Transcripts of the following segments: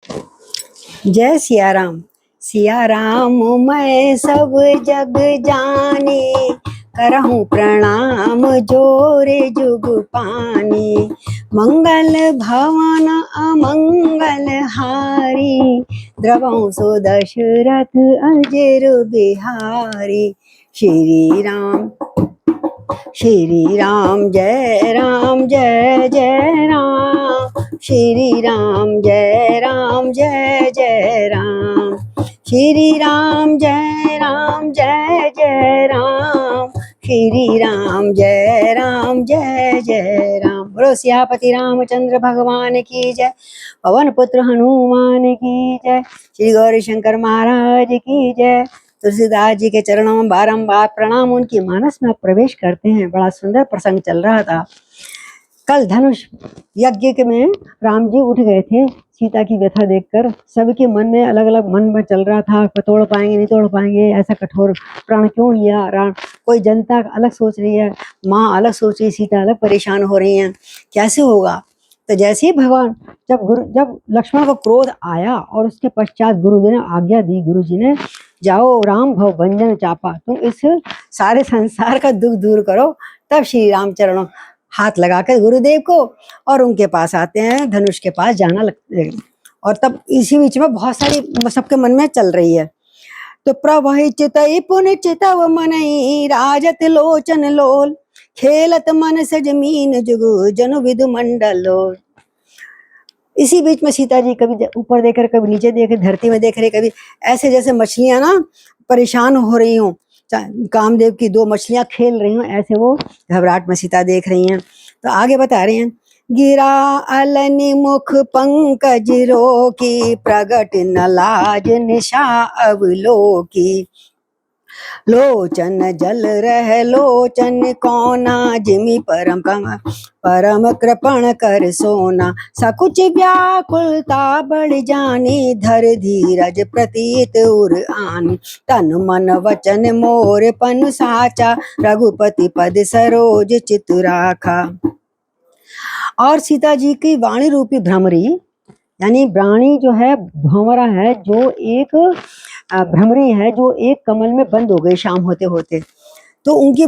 जय सिया राम। सिया राम मैं सब जग जानी, करहूँ प्रणाम जोरे जुग पानी। मंगल भवन अमंगल हारी, द्रवहु सो दशरथ अजर बिहारी। श्री राम श्री राम जय जय राम। श्री राम जय जय राम। श्री राम जय जय राम। श्री राम जय जय राम। बोलो सियापति रामचंद्र भगवान की जय। पवन पुत्र हनुमान की जय। श्री गौरी शंकर महाराज की जय। तुलसीदास जी के चरणों में बारंबार प्रणाम। उनकी मानस में प्रवेश करते हैं। बड़ा सुंदर प्रसंग चल रहा था। कल धनुष यज्ञ के में राम जी उठ गए थे सीता की व्यथा देखकर। सबके मन में अलग अलग मन में चल रहा था, तोड़ पाएंगे नहीं तोड़ पाएंगे, ऐसा कठोर प्रण क्यों लिया राम। कोई जनता अलग सोच रही है, माँ अलग सोच रही, सीता अलग परेशान हो रही हैं, कैसे होगा। तो जैसे ही भगवान जब लक्ष्मण को क्रोध आया और उसके पश्चात गुरुजी ने आज्ञा दी, गुरुजी ने जाओ राम भव भंजन चापा, तुम इस सारे संसार का दुख दूर करो। तब श्री राम चरणों हाथ लगाकर गुरुदेव को और उनके पास आते हैं, धनुष के पास जाना लगते हैं। और तब इसी बीच में बहुत सारी सबके मन में चल रही है। तो प्रवहि चितई पुन चितव मनई, राजत लोचन लोल, खेलत मन से जमीन जुगु जनु विदु मंडलो। इसी बीच में सीता जी कभी ऊपर देख रहे, कभी नीचे देख रहे, धरती में देख रहे, कभी ऐसे जैसे मछलियां ना परेशान हो रही हों, कामदेव की दो मछलियां खेल रही हों, ऐसे वो घबराहट में सीता देख रही हैं। तो आगे बता रहे हैं, गिरा अलनि मुख पंकज रोकी, प्रगट न लाज निशा अवलोकी। लोचन जल रह लोचन कोना, जिमि परम कृपण कर सोना। सकुच व्याकुलता बढ़ जानी, धर धीरज प्रतीत उर आनी। तन मन वचन मोर पन साचा, रघुपति पद सरोज चित राखा। और सीता जी की वाणी रूपी भ्रमरी, यानी वाणी जो है भंवरा है, जो एक भ्रमरी है, जो एक कमल में बंद हो गई शाम होते होते। तो उनके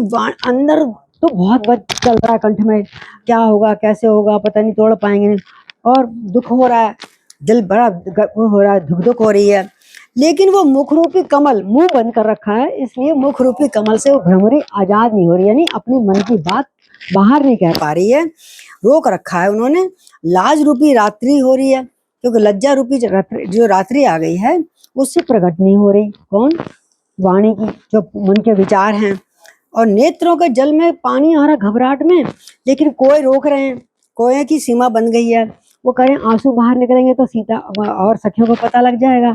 अंदर तो बहुत चल रहा है कंठ में, क्या होगा कैसे होगा पता नहीं, तोड़ पाएंगे नहीं, और दुख हो रहा है, दिल बड़ा हो रहा है, धुक हो रही है। लेकिन वो मुख रूपी कमल मुंह बंद कर रखा है, इसलिए मुख रूपी कमल से वो भ्रमरी आजाद नहीं हो रही, यानी अपनी मन की बात बाहर नहीं कह पा रही है, रोक रखा है उन्होंने। लाज रूपी रात्रि हो रही है, क्योंकि लज्जा रूपी जो रात्रि आ गई है उससे प्रकट नहीं हो रही। कौन? वाणी की, जो मन के विचार हैं। और नेत्रों के जल में पानी आ रहा घबराहट में, लेकिन कोई रोक रहे हैं, कोई की सीमा बन गई है। वो करें आंसू बाहर निकलेंगे तो सीता और सखियों को पता लग जाएगा,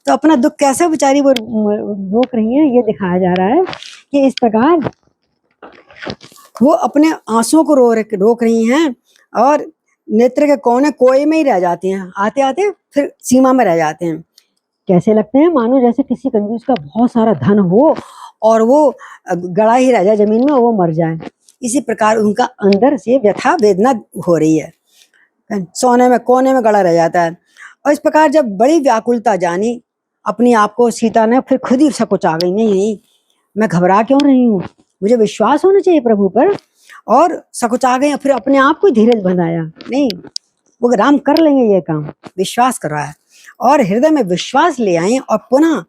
तो अपना दुख कैसे बेचारी वो रोक रही है, ये दिखाया जा रहा है कि इस प्रकार वो अपने आंसुओं को रोक रही हैं, और नेत्र के कोने कोए में ही रह जाती हैं, आते आते फिर सीमा में रह जाते हैं। कैसे लगते हैं? मानो जैसे किसी कंजूस का बहुत सारा धन हो और वो गड़ा ही रह जाए जमीन में, वो मर जाए। इसी प्रकार उनका अंदर से व्यथा वेदना हो रही है, सोने में कोने में गड़ा रह जाता है। और इस प्रकार जब बड़ी व्याकुलता जानी अपनी आप को, सीता ने फिर खुद ही सकुच आ गई, नहीं मैं घबरा क्यों रही हूँ, मुझे विश्वास होना चाहिए प्रभु पर। और सकुचा गए, फिर अपने आप को धीरज बनाया, नहीं वो राम कर लेंगे ये काम, विश्वास करवाया। और हृदय में विश्वास ले आए और पुनः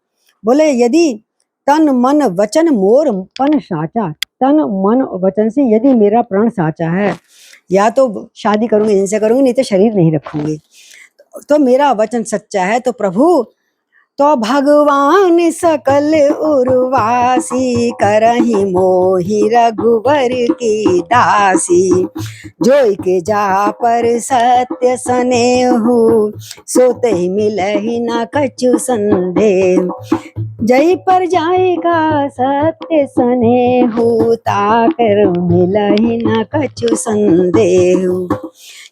बोले, यदि तन मन वचन मोर पन साचा, तन मन वचन से यदि मेरा प्राण साचा है, या तो शादी करूंगी इनसे करूंगी, नहीं तो शरीर नहीं रखूंगी, तो मेरा वचन सच्चा है, तो प्रभु तो भगवान सकल उर्वासी, करहि मोहि रघुवर की दासी। जोई के जा पर सत्य सनेहु, सोते मिलहि न कछु संदेह। जय पर जाएगा सत्य सनेहु, ताकर मिलहि न कछु संदेह।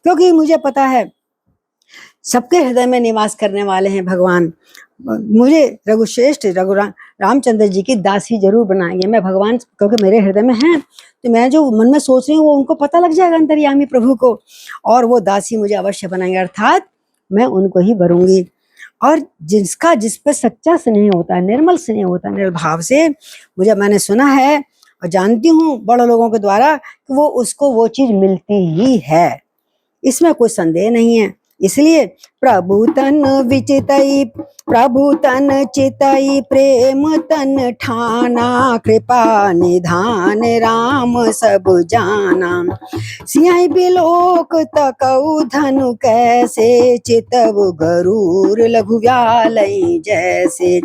क्योंकि मुझे पता है सबके हृदय में निवास करने वाले हैं भगवान, मुझे रघुश्रेष्ठ रामचंद्र जी की दासी जरूर बनाएंगे। मैं भगवान, क्योंकि मेरे हृदय में हैं, तो मैं जो मन में सोच रही हूँ वो उनको पता लग जाएगा अंतर्यामी प्रभु को, और वो दासी मुझे अवश्य बनाएंगे। अर्थात मैं उनको ही भरूंगी। और जिसका जिस पर सच्चा स्नेह होता है, निर्मल स्नेह होता है, निर्भाव से, मैंने सुना है और जानती हूँ बड़े लोगों के द्वारा कि वो उसको वो चीज मिलती ही है, इसमें कोई संदेह नहीं है। इसलिए प्रभु तन चितई प्रेम तन ठाना, कृपा निधान राम सब जाना। सियाई बिलोक तकऊ धनु कैसे, चितव गरूर लघु व्यालई जैसे।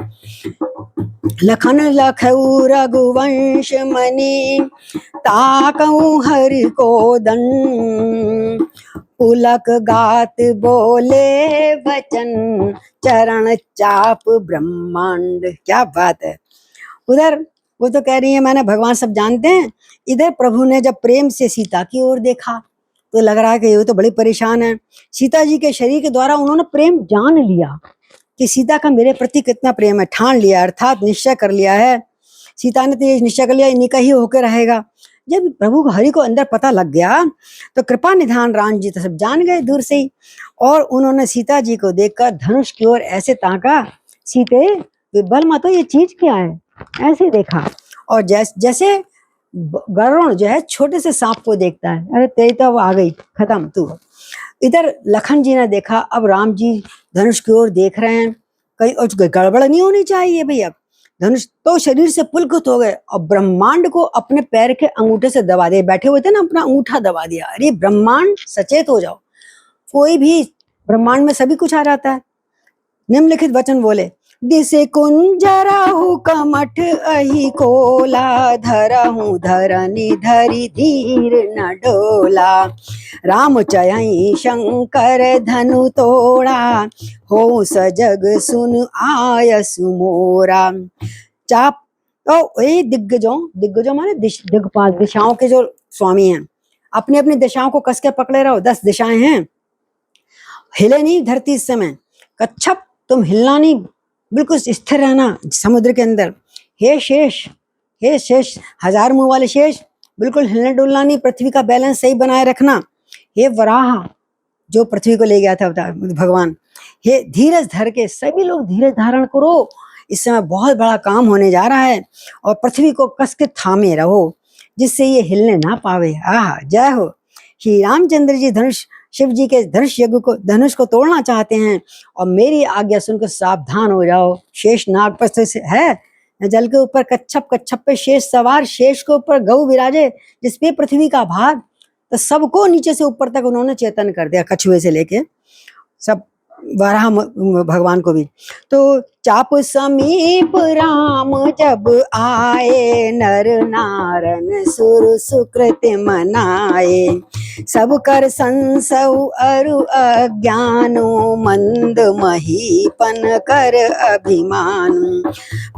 लखन लखऊ रघुवंश मणि, ताकऊ हरि को दंड। पुलक गात बोले वचन, चरण चाप ब्रह्मांड। क्या बात है। उधर वो तो कह रही है मैंने भगवान सब जानते हैं, इधर प्रभु ने जब प्रेम से सीता की ओर देखा तो लग रहा है कि ये तो बड़ी परेशान है। सीता जी के शरीर के द्वारा उन्होंने प्रेम जान लिया कि सीता का मेरे प्रति कितना प्रेम है, ठान लिया, अर्थात निश्चय कर लिया है। सीता ने तो ये निश्चय कर लिया इन्हीं का ही होकर रहेगा। जब प्रभु हरि को अंदर पता लग गया तो कृपा निधान राम जी तो सब जान गए दूर से ही, और उन्होंने सीता जी को देखकर धनुष की ओर ऐसे ताका, सीते विभल मतो ये चीज क्या है, ऐसे देखा। और जैसे गरुण जो है छोटे से सांप को देखता है, अरे तेरी तो अब आ गई, खत्म तू। इधर लखन जी ने देखा, अब राम जी धनुष की ओर देख रहे हैं, कहीं और गड़बड़ नहीं होनी चाहिए भैया। धनुष तो शरीर से पुलकित हो गए और ब्रह्मांड को अपने पैर के अंगूठे से दबा दिए, बैठे हुए थे ना, अपना अंगूठा दबा दिया। अरे ब्रह्मांड सचेत हो जाओ, कोई भी ब्रह्मांड में सभी कुछ आ जाता है। निम्नलिखित वचन बोले, दिसे कुंजराहु कमठ अहि कोला, धरहु धरनी धरि धीर न डोला। राम चयई शंकर धनु तोड़ा, हो सजग सुन आयसु मोरा। चाप तो ये दिग्गजों माने दिग्पाल, दिशाओं के जो स्वामी हैं, अपनी अपनी दिशाओं को कस के पकड़े रहो। 10 दिशाएं हैं, हिले नहीं धरती इस समय। कच्छप तुम हिलना नहीं, बिल्कुल स्थिर रहना समुद्र के अंदर। हे शेष 1000 मुंह वाले शेष, बिल्कुल हिलने डुलना नहीं, पृथ्वी का बैलेंस सही बनाए रखना। हे वराह जो पृथ्वी को ले गया था भगवान, हे धीरज धर के, सभी लोग धीरज धारण करो, इस समय बहुत बड़ा काम होने जा रहा है। और पृथ्वी को कस के थामे रहो जिससे ये हिलने ना पावे। आहा, जय हो। श्री रामचंद्र जी शिव जी के धनुष को तोड़ना चाहते हैं, और मेरी आज्ञा सुनकर सावधान हो जाओ। शेष नाग पर से है, जल के ऊपर कच्छप पे शेष सवार, शेष के ऊपर गऊ विराजे, जिसपे पृथ्वी का भार। तो सबको नीचे से ऊपर तक उन्होंने चेतन कर दिया, कछुए से लेके सब वराह भगवान को भी। तो चाप समीप राम जब आए, नर नारन सुर सुकृत मनाए। सब कर संसव अरु अज्ञानो, मंद महीपन कर अभिमान।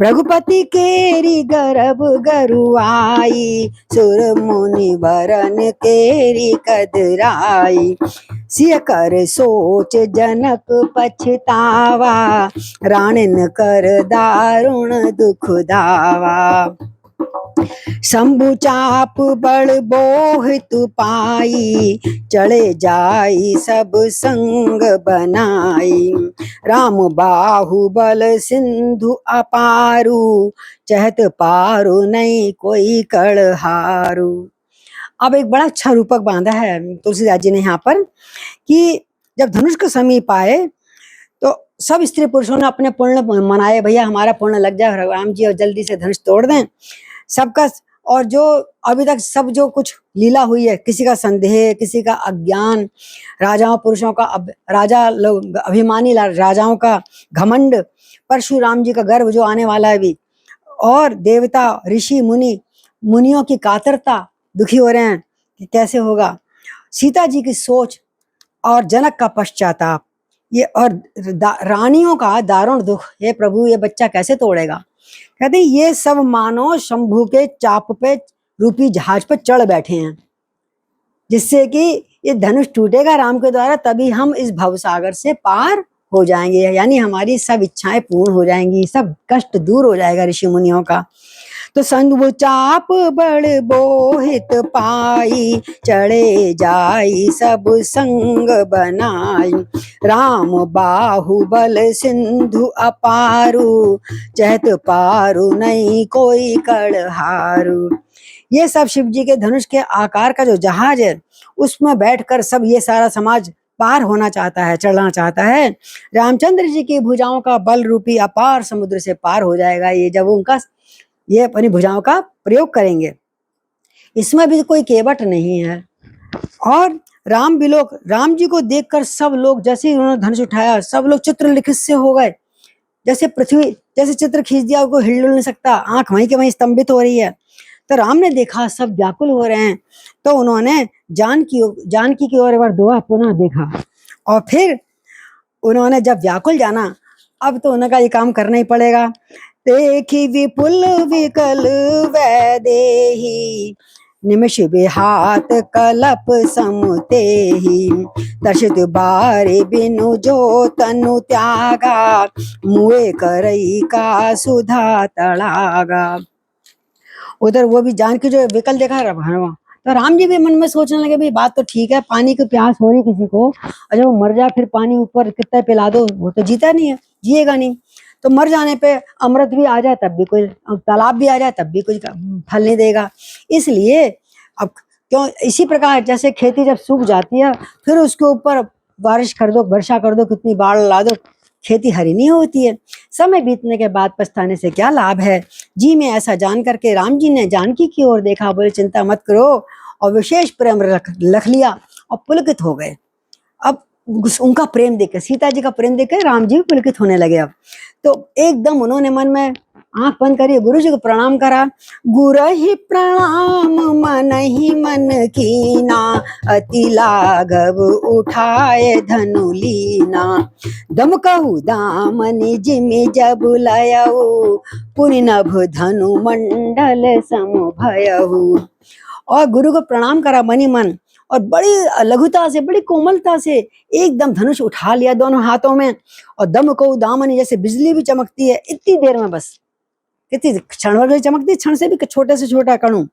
रघुपति केरी गर्भ गरुआई, सुर मुनि वरन केरी कदराई। सिय कर सोच जनक पछतावा, राणिन कर दारुण दुख दावा। शंभु चाप बड़ बोहितु पाई, चढ़े जाई सब संग बनाई। राम बाहुबल सिंधु अपारू, चहत पारू नहीं कोई कड़हारू। अब एक बड़ा अच्छा रूपक बांधा है तुलसीदास जी ने यहाँ पर, कि जब धनुष के समीप आए तो सब स्त्री पुरुषों ने अपने पुण्य मनाए, भैया हमारा पुण्य लग जाए राम जी और जल्दी से धनुष तोड़ दें सबका। और जो अभी तक सब जो कुछ लीला हुई है, किसी का संदेह, किसी का अज्ञान, राजाओं पुरुषों का राजा लोग अभिमानी राजाओं का घमंड, परशुराम जी का गर्व जो आने वाला है अभी, और देवता ऋषि मुनियों की कातरता, दुखी हो रहे हैं कि कैसे होगा। सीता जी की सोच और जनक का पश्चाताप, ये और रानियों का दारुण दुख, हे प्रभु ये बच्चा कैसे तोड़ेगा। कहते हैं ये सब मानो शंभू के चाप पे रूपी जहाज पर चढ़ बैठे हैं, जिससे कि ये धनुष टूटेगा राम के द्वारा, तभी हम इस भवसागर से पार हो जाएंगे, यानी हमारी सब इच्छाएं पूर्ण हो जाएंगी, सब कष्ट दूर हो जाएगा ऋषि मुनियों का। तो संग चाप बड़ बोहित पाई, चढ़े जाई सब संग बनाई। राम बाहुबल सिंधु अपारू, चहत पारू नहीं कोई कड़हारू। ये सब शिव जी के धनुष के आकार का जो जहाज है, उसमें बैठकर सब ये सारा समाज पार होना चाहता है, चढ़ना चाहता है। रामचंद्र जी की भुजाओं का बल रूपी अपार समुद्र से पार हो जाएगा ये, जब उनका ये अपनी भुजाओं का प्रयोग करेंगे। इसमें भी कोई केवट नहीं है। और राम जी को देखकर सब लोग, जैसे ही उन्होंने धनुष उठाया, सब लोग चित्रलिखित से हो गए। जैसे पृथ्वी, जैसे चित्र खींच दिया, को हिल नहीं सकता, आंख वहीं के वहीं स्तंभित हो रही है। तो राम ने देखा सब व्याकुल हो रहे हैं, तो उन्होंने जानकी की ओर एक बार दुआ पुनः देखा, और फिर उन्होंने जब व्याकुल जाना, अब तो उनका ये काम करना ही पड़ेगा। देखी विपुल विकल वैदेही, निमिष बिहात कलप समते ही। दर्शित बारे बिनु जो तनु त्यागा, मुए करई का सुधा तड़ागा। उधर वो भी जानकी जो विकल देखा भगवान, तो राम जी भी मन में सोचने लगे, भाई बात तो ठीक है, पानी की प्यास हो रही किसी को, और जब वो मर जाए फिर पानी ऊपर कितना पिला दो, वो तो जीता नहीं है, जिएगा नहीं। तो मर जाने पे अमृत भी आ जाए तब भी कोई, तालाब भी आ जाए तब भी कोई फल नहीं देगा। इसलिए अब क्यों, इसी प्रकार जैसे खेती जब सूख जाती है, फिर उसके ऊपर बारिश कर दो, वर्षा कर दो, कितनी बाढ़ ला दो, खेती हरी नहीं होती है। समय बीतने के बाद पछताने से क्या लाभ है। जी में ऐसा जान करके राम जी ने जानकी की ओर देखा, बोले चिंता मत करो, और विशेष प्रेम रख लिया और पुलकित हो गए। अब उनका प्रेम देख, सीता जी का प्रेम देख राम जी भी पुलकित होने लगे। अब तो एकदम उन्होंने मन में आंख बंद करी, गुरु जी को प्रणाम करा। गुरु ही प्रणाम मन ही मन कीना, अति लाघव उठाए धनु लीना। दम कहू दामनि जिमि जब लयऊ, पुनि नभ धनु मंडल सम भयऊ। और गुरु को प्रणाम करा मनी मन, और बड़ी लघुता से, बड़ी कोमलता से एकदम धनुष उठा लिया दोनों हाथों में। और दम को दामनी, जैसे बिजली भी चमकती है इतनी देर में, बस कितनी क्षण भर चमकती, क्षण से भी छोटे से छोटा कणु,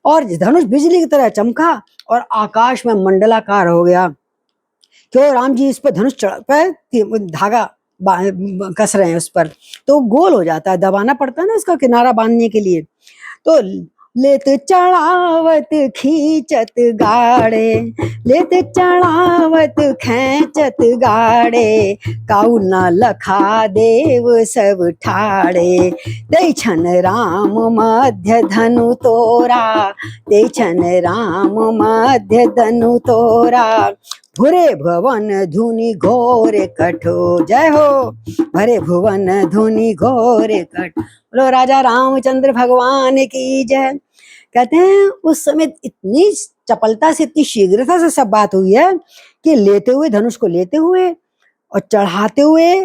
और धनुष बिजली की तरह चमका और आकाश में मंडलाकार हो गया। क्यों, राम जी इस पर धनुष पर धागा कस रहे हैं उस पर, तो गोल हो जाता है, दबाना पड़ता है ना उसका किनारा बांधने के लिए। तो लेत चढ़ावत खींचत गाड़े, लेत चढ़ावत खींचत गाड़े, काऊ न लखा देव सब ठाड़े। दे छन राम मध्य धनु तोरा, दे छन राम मध्य धनु तोरा। भुरे भुवन धुनि घोर कठो, जय हो, भरे भुवन धुनि घोर कठ। बोलो राजा रामचंद्र भगवान की जय। कहते हैं उस समय इतनी चपलता से, इतनी शीघ्रता से सब बात हुई है कि लेते हुए, धनुष को लेते हुए और चढ़ाते हुए,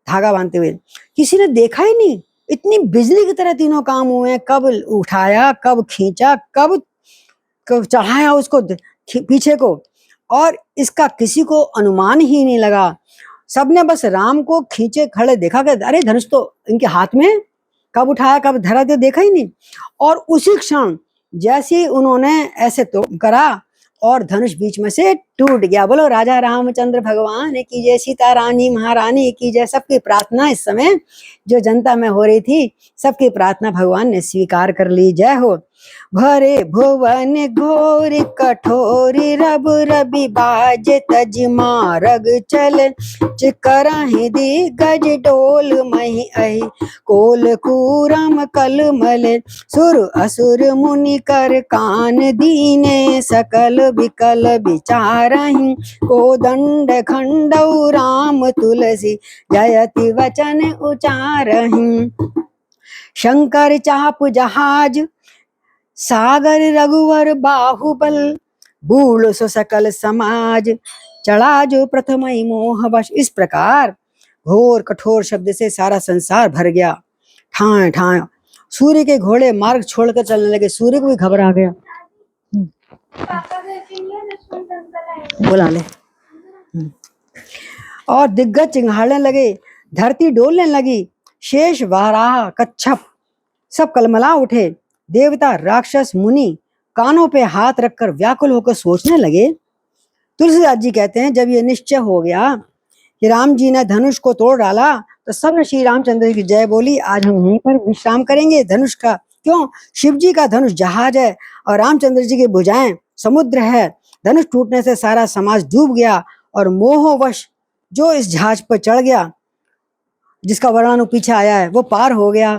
धागा बांधते हुए किसी ने देखा ही नहीं। इतनी बिजली की तरह तीनों काम हुए हैं, कब उठाया, कब खींचा, कब चढ़ाया उसको पीछे को, और इसका किसी को अनुमान ही नहीं लगा। सबने बस राम को खींचे खड़े देखा कि अरे धनुष तो इनके हाथ में, कब उठाया कब धरा दे देखा ही नहीं। और उसी क्षण जैसे ही उन्होंने ऐसे तो करा और धनुष बीच में से टूट गया। बोलो राजा रामचंद्र भगवान की जय, सीता रानी महारानी की जय। सबकी प्रार्थना इस समय जो जनता में हो रही थी, सबकी प्रार्थना भगवान ने स्वीकार कर ली। जय हो। भरे भुवन घोर कठोर, रब रबि बाज तज मारग चल, चिकरहि दिग्गज डोल मही अहि, कोल कूरम कलमल, सुर असुर मुनि कर कान दीने, सकल विकल विचारहि, कोदंड खंडौ राम तुलसी, जयति वचन उचारहि। शंकर चाप जहाज, सागर रघुवर बाहुबल, बूढ़ सो सकल समाज, चढ़ा जो प्रथम मोहवश। इस प्रकार घोर कठोर शब्द से सारा संसार भर गया। ठाए ठाए सूर्य के घोड़े मार्ग छोड़कर चलने लगे। सूर्य को भी घबरा गया। बुला ले। और दिग्गज चिंघाड़ने लगे, धरती डोलने लगी। शेष वाराह कच्छप सब कलमला उठे। देवता, राक्षस, मुनि कानों पे हाथ रखकर व्याकुल होकर सोचने लगे। तुलसीदास जी कहते हैं, जब ये निश्चय हो गया कि राम जी ने धनुष को तोड़ डाला, तो सबने श्री रामचंद्र की जय बोली। आज हम यहीं पर विश्राम करेंगे धनुष का। क्यों? शिव जी का धनुष जहाज है और रामचंद्र जी की भुजाएं समुद्र है। धनुष टूटने से सारा समाज डूब गया और मोहवश जो इस जहाज पर चढ़ गया, जिसका वर्णन पीछे आया है, वो पार हो गया।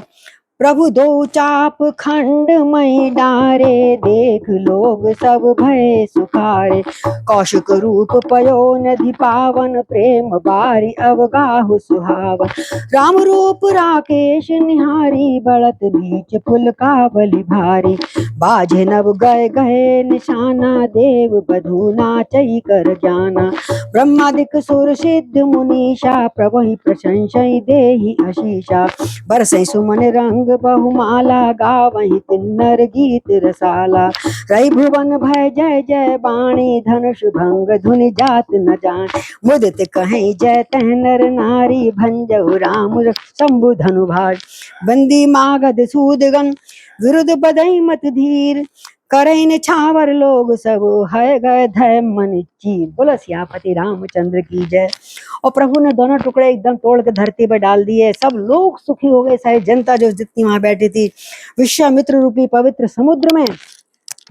प्रभु दो चाप खंड मई डारे, देख लोग सब भय सुखारे। कौशिक रूप पयो नदि पावन, प्रेम बारी अवगाहु सुहावन। राम रूप राकेश निहारी, बढ़त बीच पुल का बलि भारी। बाजे नव गए गए निशाना, देव बधू नाचई कर जाना। ब्रह्मादिक सुर सिद्ध मुनीषा, प्रभु प्रशंसई देहि आशीषा। बरसई सुमन रंग बहुमाला, गावहि किन्नर गीत रसाला। रई भुवन भय जय जय बाणी, धनुष भंग धुनि जात न जान। मुदित कहीं जय तह नर नारी, भंजहु राम शंभु धनु भार। बंदी मागध सूदगन, विरुद्ध बदई मत धीर। करई निछावर लोग सब, है गए धय मन चीर। बोलो सियापति रामचंद्र की जय। और प्रभु ने दोनों टुकड़े एकदम तोड़ के धरती पर डाल दिए। सब लोग सुखी हो गए, सारी जनता जो जितनी वहां बैठी थी। विश्वामित्र रूपी पवित्र समुद्र में,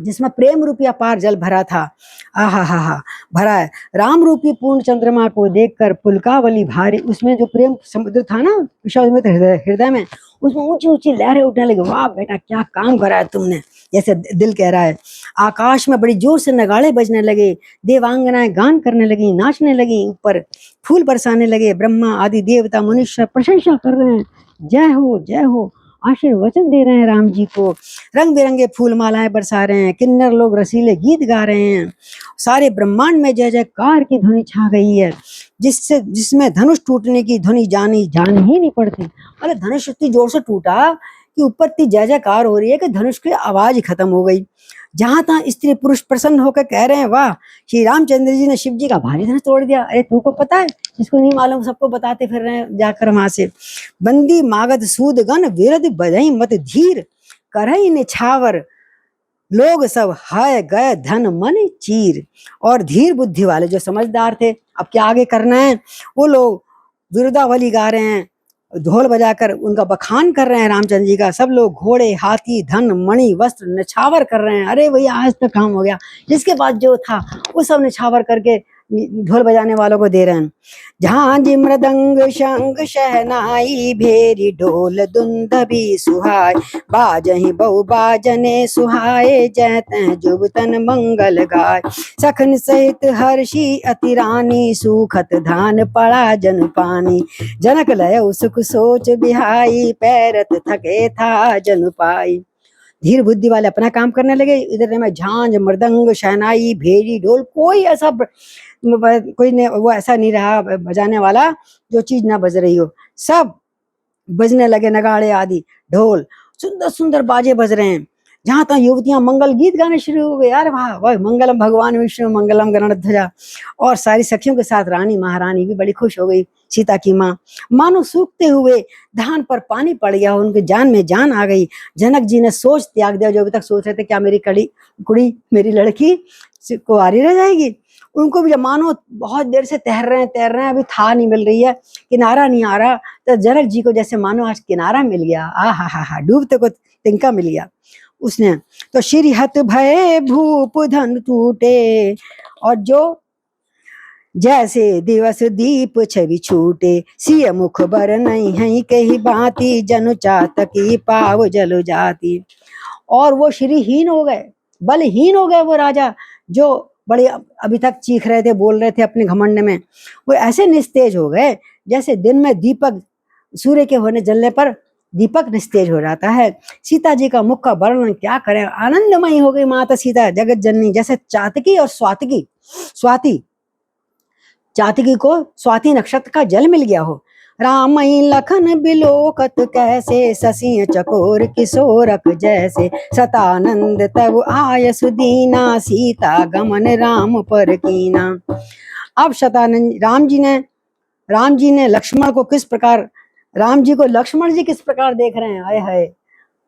जिसमें प्रेम रूपी अपार जल भरा था, आहा हा हा भरा है। राम रूपी पूर्ण चंद्रमा को देखकर पुलकावली भारी, उसमें जो प्रेम समुद्र था ना विश्वामित्र हृदय में, उसमें ऊंची ऊंची लहरें उठने लगी। वाह बेटा, क्या काम करा है तुमने, जैसे दिल कह रहा है। आकाश में बड़ी जोर से नगाड़े बजने लगे, देवांगनाएं गान करने लगी, नाचने लगी, ऊपर फूल बरसाने लगे। ब्रह्मा आदि देवता मनुष्य प्रशंसा कर रहे हैं, जय हो आशीर्वचन दे रहे हैं राम जी को। रंग बिरंगे फूल मालाएं बरसा रहे हैं, किन्नर लोग रसीले गीत गा रहे हैं। सारे ब्रह्मांड में जय जयकार की ध्वनि छा गई है, जिसमें धनुष टूटने की ध्वनि जान ही नहीं पड़ती। अरे धनुष इतनी जोर से टूटा कि ऊपर इतनी जय जयकार हो रही है कि धनुष की आवाज ही खत्म हो गई। जहां तहां स्त्री पुरुष प्रसन्न होकर कह रहे हैं, वाह, श्री रामचंद्र जी ने शिव जी का भारी धनुष तोड़ दिया। अरे तुमको पता है, जिसको नहीं मालूम सबको बताते फिर रहे हैं जाकर वहां से। बंदी मागध सूदगन, विरध बधई मत धीर। करई निछावर लोग सब, हाय गए धन मन चीर। और धीर बुद्धि वाले जो समझदार थे, अब क्या आगे करना है, वो लोग विरुदावली गा रहे हैं, ढोल बजाकर उनका बखान कर रहे हैं रामचंद्र जी का। सब लोग घोड़े, हाथी, धन, मणि, वस्त्र निछावर कर रहे हैं। अरे भैया, आज तक काम हो गया, जिसके पास जो था वो सब निछावर करके ढोल बजाने वालों को दे रहे हैं। झांझ मृदंग शंख शहनाई, भेरी ढोल दुंदभी सुहाय। बाजहि बहु बाजने सुहाए, जय तह जुबतन मंगल गाय। सखन सहित हर्षि अति रानी, सूखत धान पड़ा जन पानी। जनक लय सुख सोच बिहाई, पैरत थके था जन पाई। धीर बुद्धि वाले अपना काम करने लगे। इधर में झांझ मृदंग शहनाई भेरी ढोल, कोई ने वो ऐसा नहीं रहा बजाने वाला जो चीज ना बज रही हो। सब बजने लगे, नगाड़े आदि ढोल, सुंदर सुंदर बाजे बज रहे हैं। जहां तक युवतियां मंगल गीत गाने शुरू हो गए। यार वाह वाह, मंगलम भगवान विष्णु मंगलम गरुड़ध्वजा। और सारी सखियों के साथ रानी महारानी भी बड़ी खुश हो गई। सीता की माँ, मानो सूखते हुए धान पर पानी पड़ गया, उनके जान में जान आ गई। जनक जी ने सोच त्याग दिया, जो अभी तक सोच रहे थे क्या मेरी कुड़ी मेरी लड़की कुंवारी रह जाएगी। उनको भी जब मानो बहुत देर से तैर रहे हैं, अभी था नहीं मिल रही है, किनारा नहीं आ रहा, तो जनक जी को जैसे मानो आज किनारा मिल गया। आ हा, डूबते को तिनका मिल गया उसने। तो श्री हत भय भूप धन टूटे, और जो जैसे दिवस दीप छवि छूटे। सिय मुख बर नहीं है कही बाती, जनु चातकी पाव जल जाती। और वो श्रीहीन हो गए, बलहीन हो गए वो राजा, जो बड़े अभी तक चीख रहे थे, बोल रहे थे अपने घमंड में। वो ऐसे निस्तेज हो गए जैसे दिन में दीपक सूर्य के होने जलने पर दीपक निस्तेज हो जाता है। सीता जी का मुख का वर्णन क्या करें, आनंदमयी हो गई माता सीता जगत जननी। जैसे चातकी और स्वाति चातकी को स्वाति नक्षत्र का जल मिल गया हो। रामई लखन बिलोकत कैसे, शशि चकोर किशोरक जैसे। सतानंद तब आय सुदीना, सीता गमन राम पर कीना। अब शतानंद राम जी ने लक्ष्मण जी किस प्रकार देख रहे हैं, हाय हाय।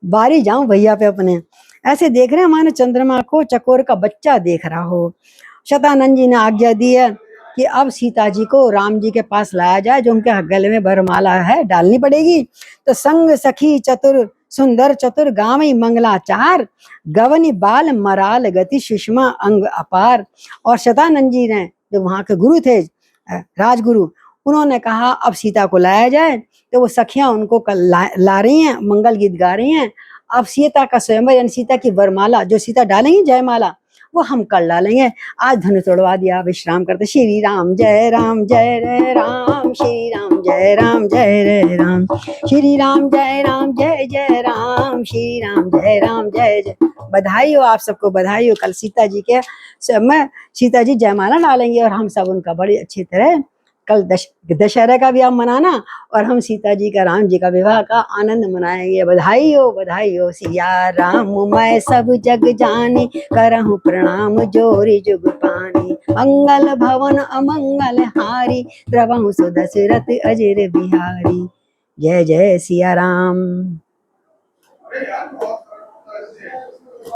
बारी जाऊं भैया पे अपने। ऐसे देख रहे हैं मानो चंद्रमा को चकोर का बच्चा देख रहा हो। शतानंद जी ने आज्ञा दी है कि अब सीता जी को राम जी के पास लाया जाए, जो उनके गले में वरमाला है डालनी पड़ेगी। तो संग सखी चतुर सुंदर चतुर गावई मंगलाचार, गवनी बाल मराल गति सुषमा अंग अपार। और शतानंद जी ने, जो वहां के गुरु थे, राजगुरु, उन्होंने कहा अब सीता को लाया जाए। तो वो सखियां उनको कल ला रही हैं, मंगल गीत गा रही हैं। अब सीता का स्वयंवर यानी सीता की वरमाला जो सीता डालेंगी जयमाला, वो हम कर डालेंगे। आज धनुष तोड़वा दिया, विश्राम करते। श्री राम जय रे राम, श्री राम जय रे राम, श्री राम जय राम, श्री राम जय जय। बधाई हो आप सबको, बधाई हो। कल सीता जी के समय सीता जी जयमाला डालेंगे और हम सब उनका बड़ी अच्छी तरह कल दशहरा का भी आप मनाना, और हम सीता जी का राम जी का विवाह का आनंद मनाएंगे। बधाई हो सिया राम मैं सब जग जानी, करहूँ प्रणाम जोरी जुग पानी। मंगल भवन अमंगल हारी, द्रवहु सुदशरथ अजर बिहारी। जय जय सिया राम।